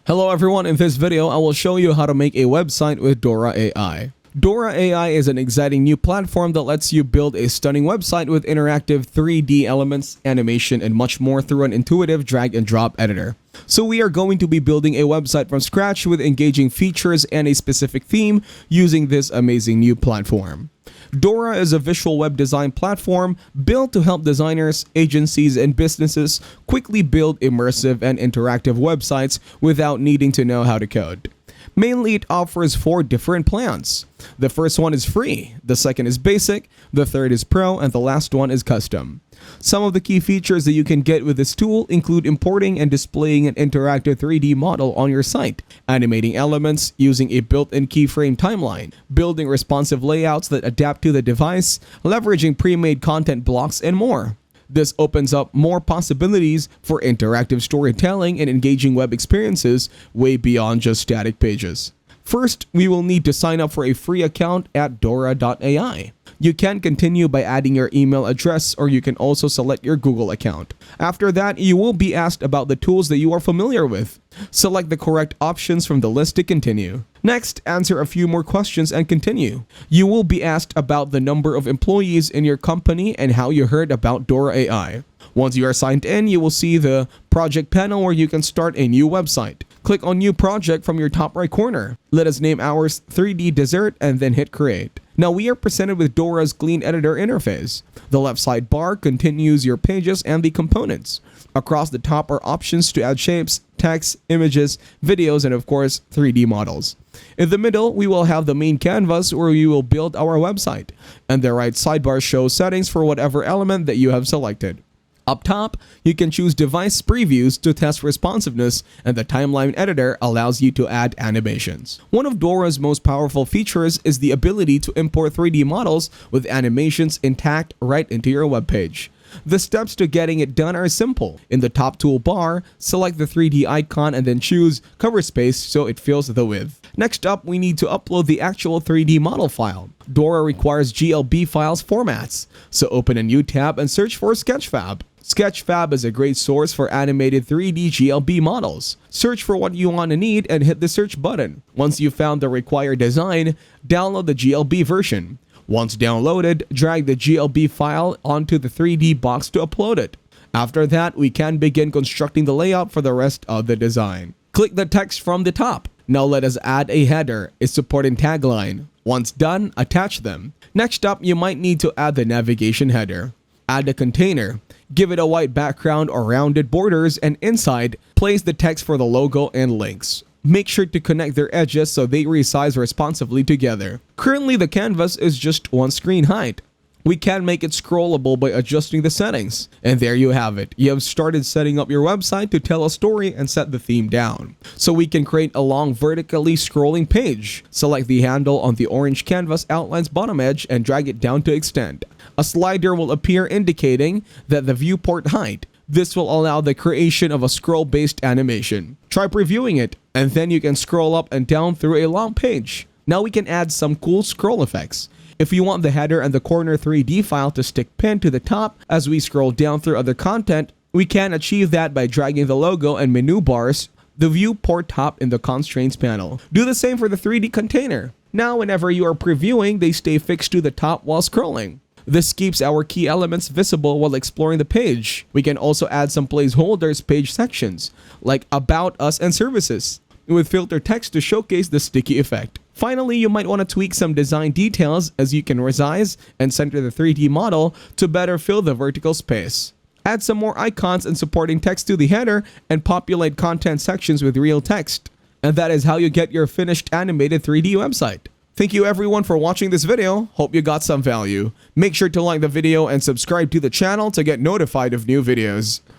Hello everyone, in this video I will show you how to make a website with Dora AI. Dora AI is an exciting new platform that lets you build a stunning website with interactive 3D elements, animation, and much more through an intuitive drag and drop editor. So we are going to be building a website from scratch with engaging features and a specific theme using this amazing new platform. Dora is a visual web design platform built to help designers, agencies, and businesses quickly build immersive and interactive websites without needing to know how to code. Mainly, it offers 4 different plans. The first one is free, the second is basic, the third is pro, and the last one is custom. Some of the key features that you can get with this tool include importing and displaying an interactive 3D model on your site, animating elements using a built-in keyframe timeline, building responsive layouts that adapt to the device, leveraging pre-made content blocks, and more. This opens up more possibilities for interactive storytelling and engaging web experiences way beyond just static pages. First, we will need to sign up for a free account at Dora.ai. You can continue by adding your email address, or you can also select your Google account. After that, you will be asked about the tools that you are familiar with. Select the correct options from the list to continue. Next, answer a few more questions and continue. You will be asked about the number of employees in your company and how you heard about Dora AI. Once you are signed in, you will see the project panel where you can start a new website. Click on New Project from your top right corner. Let us name ours 3D Dessert and then hit Create. Now we are presented with Dora's clean editor interface. The left sidebar continues your pages and the components. Across the top are options to add shapes, text, images, videos, and of course 3D models. In the middle, we will have the main canvas where we will build our website, and the right sidebar shows settings for whatever element that you have selected. Up top, you can choose device previews to test responsiveness, and the timeline editor allows you to add animations. One of Dora's most powerful features is the ability to import 3D models with animations intact right into your web page. The steps to getting it done are simple. In the top toolbar, select the 3D icon and then choose cover space so it fills the width. Next up, we need to upload the actual 3D model file. Dora requires GLB files formats, so open a new tab and search for Sketchfab. Sketchfab is a great source for animated 3D GLB models. Search for what you want to need and hit the search button. Once you've found the required design, download the GLB version. Once downloaded, drag the GLB file onto the 3D box to upload it. After that, we can begin constructing the layout for the rest of the design. Click the text from the top. Now let us add a header, a supporting tagline. Once done, attach them. Next up, you might need to add the navigation header. Add a container. Give it a white background or rounded borders, and inside, place the text for the logo and links. Make sure to connect their edges so they resize responsively together. Currently, the canvas is just one screen height. We can make it scrollable by adjusting the settings. And there you have it. You have started setting up your website to tell a story and set the theme down. So we can create a long vertically scrolling page. Select the handle on the orange canvas outline's bottom edge and drag it down to extend. A slider will appear indicating that the viewport height. This will allow the creation of a scroll-based animation. Try previewing it, and then you can scroll up and down through a long page. Now we can add some cool scroll effects. If you want the header and the corner 3D file to stick pinned to the top as we scroll down through other content, we can achieve that by dragging the logo and menu bars, the viewport top in the constraints panel. Do the same for the 3D container. Now whenever you are previewing, they stay fixed to the top while scrolling. This keeps our key elements visible while exploring the page. We can also add some placeholders page sections, like About Us and Services, with filter text to showcase the sticky effect. Finally, you might want to tweak some design details as you can resize and center the 3D model to better fill the vertical space. Add some more icons and supporting text to the header and populate content sections with real text. And that is how you get your finished animated 3D website. Thank you everyone for watching this video. Hope you got some value. Make sure to like the video and subscribe to the channel to get notified of new videos.